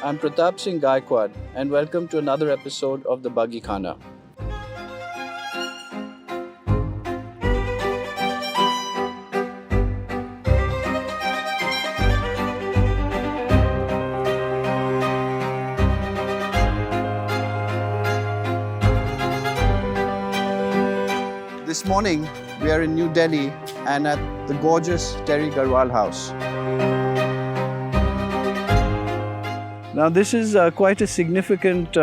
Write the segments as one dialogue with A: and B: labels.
A: I'm Pratap Singh Gaikwad and welcome to another episode of the Buggy Khana. This morning, we are in New Delhi and at the gorgeous Tehri Garhwal house. Now, this is quite a significant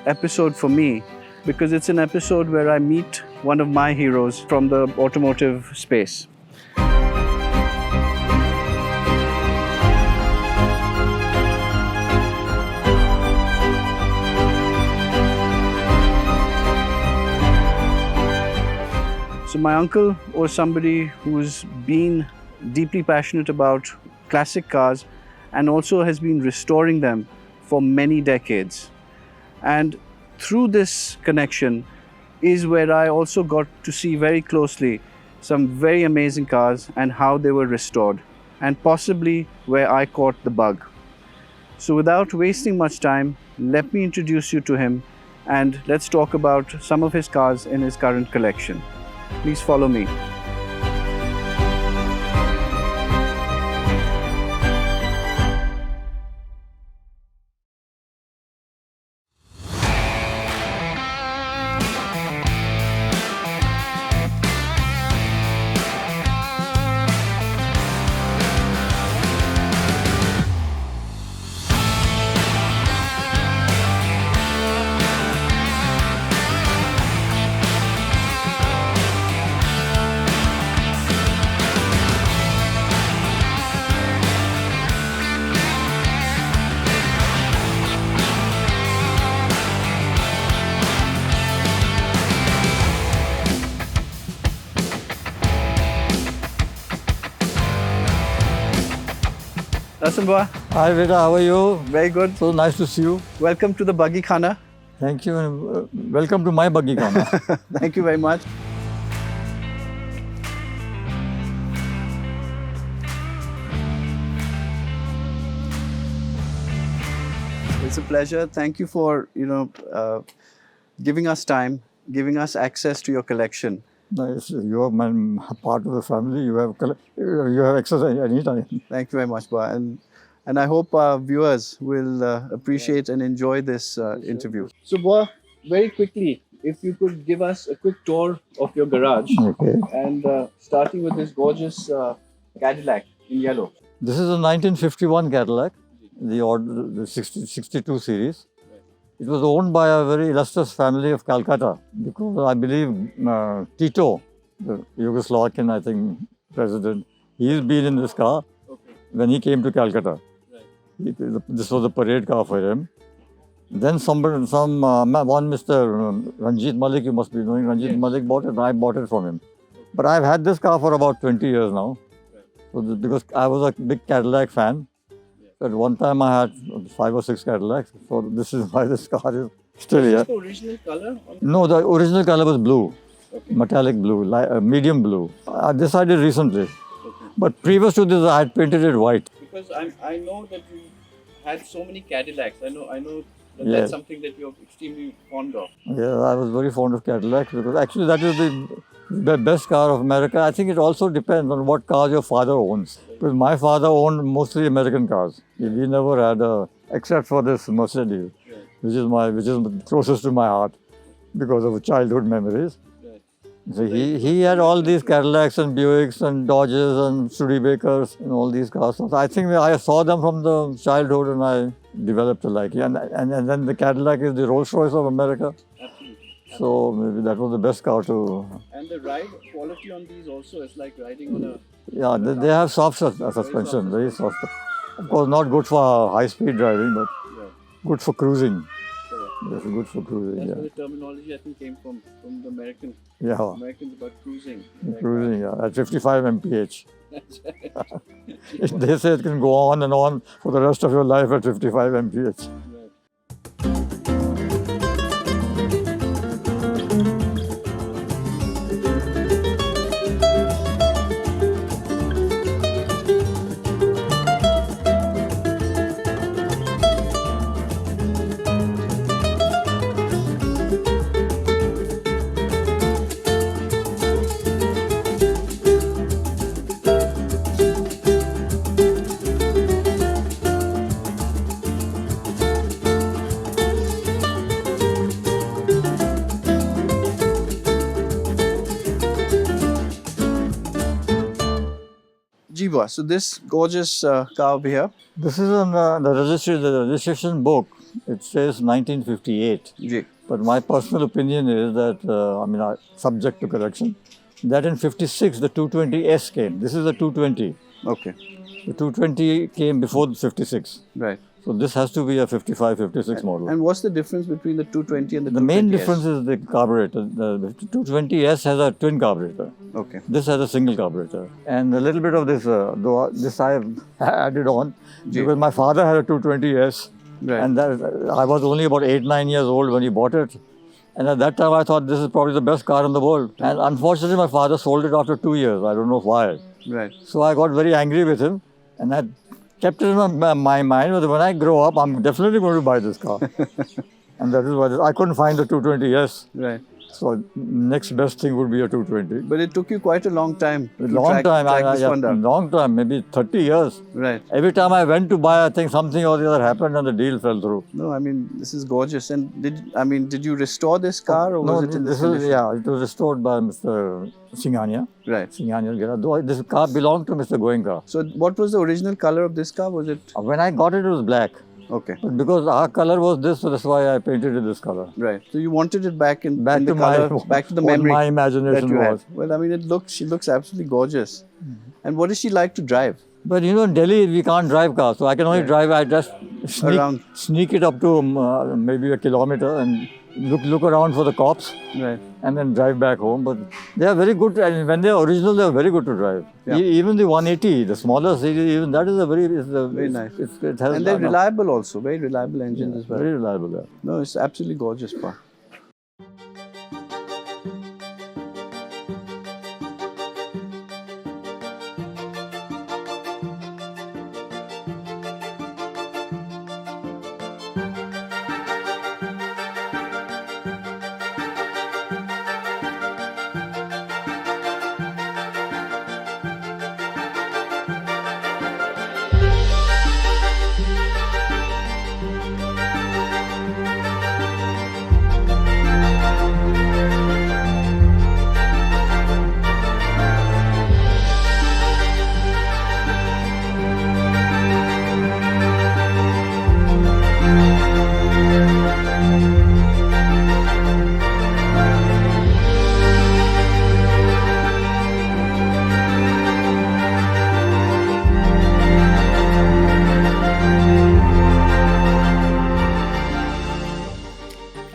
A: episode for me because it's an episode where I meet one of my heroes from the automotive space. So my uncle was somebody who's been deeply passionate about classic cars and also has been restoring them for many decades. And through this connection is where I also got to see very closely some very amazing cars and how they were restored, and possibly where I caught the bug. So without wasting much time, let me introduce you to him and let's talk about some of his cars in his current collection. Please follow me. Boy.
B: Hi Veda, how are you?
A: Very good.
B: So nice to see you.
A: Welcome to the Buggy Khana.
B: Thank you and welcome to my buggy khana.
A: Thank you very much. It's a pleasure. Thank you for giving us time, giving us access to your collection.
B: Nice. You are part of the family. You have access anytime.
A: Thank you very much, Ba. And I hope our viewers will appreciate and enjoy this interview. So, Ba, very quickly, if you could give us a quick tour of your garage.
B: Okay.
A: And starting with this gorgeous Cadillac in yellow.
B: This is a 1951 Cadillac, the 62 series. It was owned by a very illustrious family of Calcutta because I believe Tito, the Yugoslavian, I think, president, he's been in this car when he came to Calcutta. This was a parade car for him. Then one Mr. Ranjit Malik, you must be knowing, Ranjit Malik bought it and I bought it from him. But I've had this car for about 20 years now. So because I was a big Cadillac fan. At one time I had 5 or 6 Cadillacs, so this is why this car is still here.
A: Is this the original color?
B: No, the original color was blue, metallic blue, medium blue. I decided recently, but previous to this I had painted it white.
A: Because I know that you had so many Cadillacs. I know that that's something that you're extremely fond of.
B: Yeah, I was very fond of Cadillacs because actually that is the best car of America. I think it also depends on what car your father owns. Because my father owned mostly American cars. We never had except for this Mercedes, which is closest to my heart because of childhood memories. So he had all these Cadillacs and Buicks and Dodges and Studebakers and all these cars. So I think I saw them from the childhood and I developed a liking. And then the Cadillac is the Rolls Royce of America. So maybe that was the best car to...
A: And the ride quality on these also is like riding on a...
B: Yeah, they have soft suspension, very soft. Of course, not good for high-speed driving, but good for cruising. Yes, good for cruising.
A: That's where the terminology I think came from the Americans.
B: Yeah.
A: Americans about cruising.
B: Cruising, yeah, at 55 mph. They say it can go on and on for the rest of your life at 55 mph.
A: Shiva. So this gorgeous car over here.
B: This is on the registration book. It says 1958.
A: Ji.
B: But my personal opinion is that, subject to correction, that in 56 the 220S came. This is a 220.
A: Okay.
B: The 220 came before the 56.
A: Right.
B: So this has to be a 55, 56 model.
A: And what's the difference between the 220 and the 220S?
B: The main difference is the carburetor. The 220S has a twin carburetor.
A: Okay.
B: This has a single carburetor. And a little bit of this, though this I have added on because my father had a 220S.
A: Right.
B: And I was only about 8-9 years old when he bought it. And at that time I thought this is probably the best car in the world. And unfortunately my father sold it after 2 years. I don't know why.
A: Right.
B: So I got very angry with him. And I kept it in my mind that when I grow up, I'm definitely going to buy this car. And that is why I couldn't find the 220S.
A: Right.
B: So next best thing would be a 220.
A: But it took you quite a long time.
B: Long time, maybe 30 years.
A: Right.
B: Every time I went to buy, I think something or the other happened and the deal fell through.
A: No, I mean, this is gorgeous. And did you restore this car or was it in this condition?
B: It was restored by Mr. Singhania.
A: Right.
B: Singhania. Though this car belonged to Mr. Goenka.
A: So what was the original color of this car? Was it?
B: When I got it, it was black.
A: Okay.
B: But because our color was this, so that's why I painted it this color.
A: Right. So you wanted it back in the
B: to
A: color, back to the memory
B: my imagination
A: that you
B: was.
A: had. Well, I mean, she looks absolutely gorgeous. And what does she like to drive?
B: But in Delhi, we can't drive cars, so I can only drive. I just sneak it up to maybe a kilometer and look around for the cops.
A: Right.
B: And then drive back home. But they are very good. And when they are original, they are very good to drive.
A: Yeah.
B: Even the 180, the smaller series, even that is a very
A: nice.
B: It has
A: and they're reliable also. Very reliable engines as well.
B: Very reliable. Yeah.
A: No, it's absolutely gorgeous car.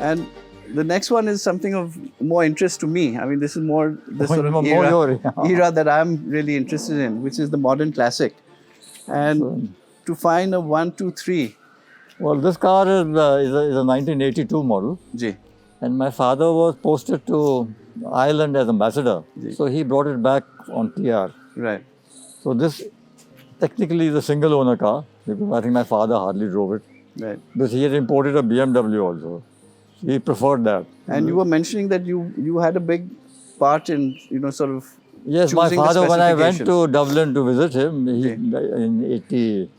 A: And the next one is something of more interest to me. I mean, this is more the sort of era that I'm really interested in, which is the modern classic. And to find a 123.
B: Well, this car is a 1982 model.
A: Ji.
B: And my father was posted to Ireland as ambassador.
A: Ji.
B: So he brought it back on TR.
A: Right.
B: So this technically is a single owner car because I think my father hardly drove it.
A: Right.
B: Because he had imported a BMW also. He preferred that.
A: And you were mentioning that you had a big part in, sort of
B: yes, my father, when I went to Dublin to visit him, in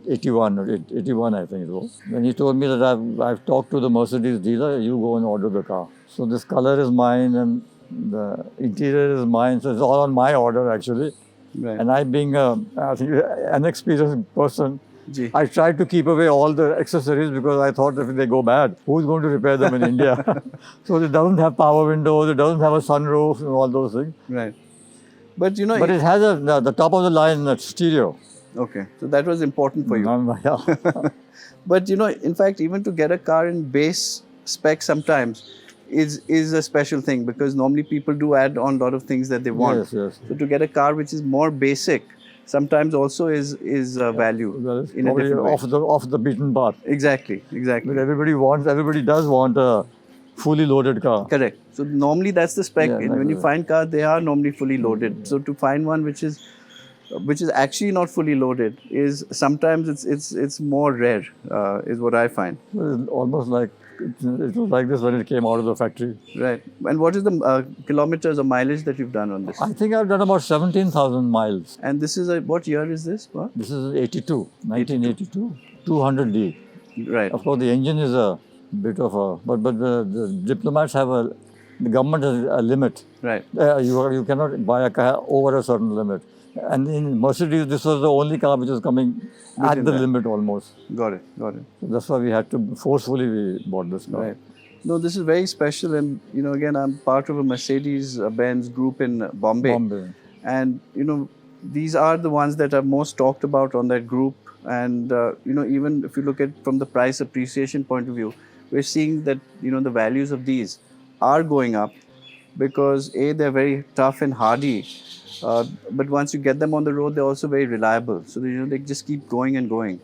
B: 81 or 81, I think it was. When he told me that I've talked to the Mercedes dealer, you go and order the car. So this color is mine and the interior is mine. So it's all on my order actually.
A: Right.
B: And I being an experienced person,
A: Ji.
B: I tried to keep away all the accessories because I thought if they go bad, who's going to repair them in India? So it doesn't have power windows, it doesn't have a sunroof and all those things.
A: Right. But
B: But it has the top of the line stereo.
A: Okay. So that was important for you.
B: Yeah.
A: But in fact, even to get a car in base spec sometimes is a special thing because normally people do add on a lot of things that they want.
B: Yes, yes.
A: So to get a car which is more basic sometimes also is value in a different way.
B: Off the beaten path.
A: Exactly.
B: But everybody does want a fully loaded car.
A: Correct. So normally that's the spec.
B: Yeah,
A: When you find cars, they are normally fully loaded. So to find one which is actually not fully loaded is sometimes it's more rare, is what I find.
B: It's almost like it was like this when it came out of the factory.
A: Right. And what is the kilometers or mileage that you've done on this?
B: I think I've done about 17,000 miles.
A: And this is what year is this? What?
B: This is 1982, 200D.
A: Right.
B: Of course, the engine is a bit of a, but the diplomats have the government has a limit.
A: Right.
B: You cannot buy a car over a certain limit. And in Mercedes, this was the only car which was coming at
A: Within
B: the
A: that.
B: limit almost.
A: Got it. Got it.
B: So that's why we had to, forcefully we bought this car.
A: Right. No, this is very special, and again, I'm part of a Mercedes-Benz group in
B: Bombay.
A: and these are the ones that are most talked about on that group. And even if you look at from the price appreciation point of view, we're seeing that the values of these are going up because they're very tough and hardy, but once you get them on the road, they're also very reliable. So they just keep going and going.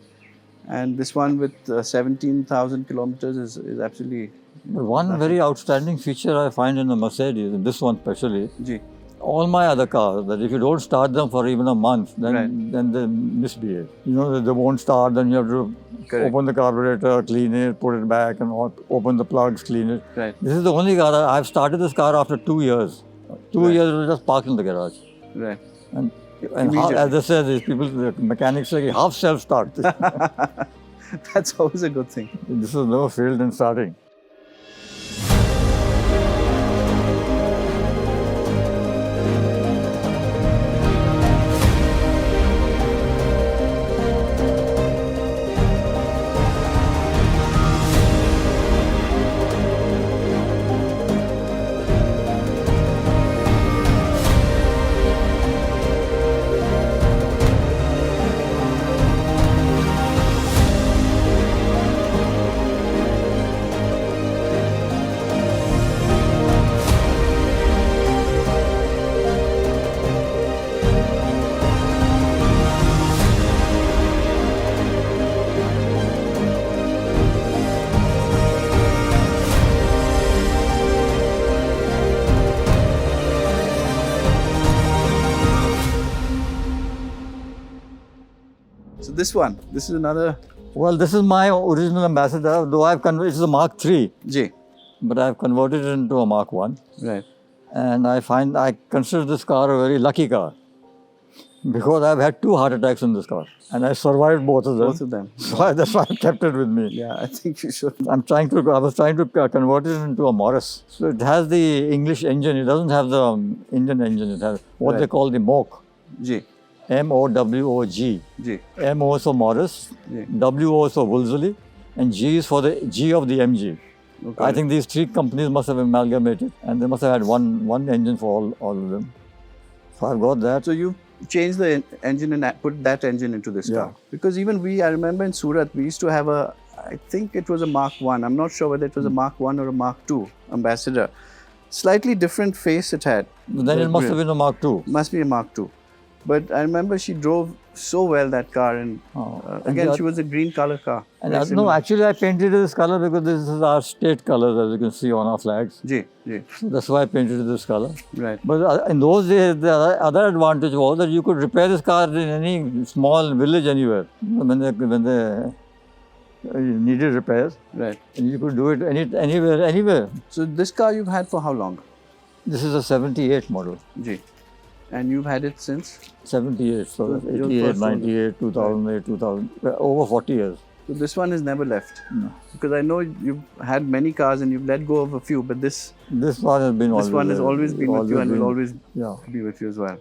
A: And this one with 17,000 kilometers is absolutely.
B: But one very outstanding feature I find in the Mercedes, in this one especially,
A: Ji.
B: all my other cars, that if you don't start them for even a month, then
A: Right.
B: then they misbehave. They won't start, then you have to
A: Correct.
B: open the carburetor, clean it, put it back, and open the plugs, clean it.
A: Right.
B: This is the only car I've started this car after 2 years. 2
A: Right.
B: years it was just parked in the garage.
A: Right.
B: And
A: Immediately.
B: as they say, these people, the mechanics say, half self-start.
A: That's always a good thing.
B: This has never failed in starting.
A: So this is another.
B: Well, this is my original Ambassador, though it's a Mark III,
A: J.
B: but I've converted it into a Mark I.
A: Right.
B: And I consider this car a very lucky car because I've had 2 heart attacks in this car and I survived both of them.
A: Both of them.
B: So that's why I kept it with me.
A: Yeah, I think you should.
B: I was trying to convert it into a Morris. So it has the English engine. It doesn't have the Indian engine. It has what they call the MOG.
A: J.
B: MOWOG.
A: J.
B: MO is for Morris,
A: Yeah.
B: WO is for Wolseley, and G is for the G of the MG.
A: Okay.
B: I think these 3 companies must have amalgamated and they must have had one engine for all of them. So I've got that.
A: So you changed the engine and put that engine into this car. Because even I remember in Surat, we used to have I think it was a Mark I. I'm not sure whether it was a Mark I or a Mark II Ambassador. Slightly different face it had.
B: Then it must have been a Mark II.
A: Must be a Mark II. But I remember she drove so well that car, and again, she was a green color car.
B: And actually I painted this color because this is our state colors, as you can see on our flags.
A: J.
B: So that's why I painted it this color.
A: Right.
B: But in those days, the other advantage was that you could repair this car in any small village anywhere when they needed repairs.
A: Right.
B: And you could do it anywhere.
A: So this car you've had for how long?
B: This is a 78 model.
A: J. And you've had it since?
B: 78, so
A: So your
B: 88,
A: first one.
B: 98, 2008, 2000, over 40 years.
A: So this one has never left?
B: No.
A: Because I know you've had many cars and you've let go of a few, but this
B: This one has been
A: one has always been with you and will always
B: Yeah.
A: be with you as well.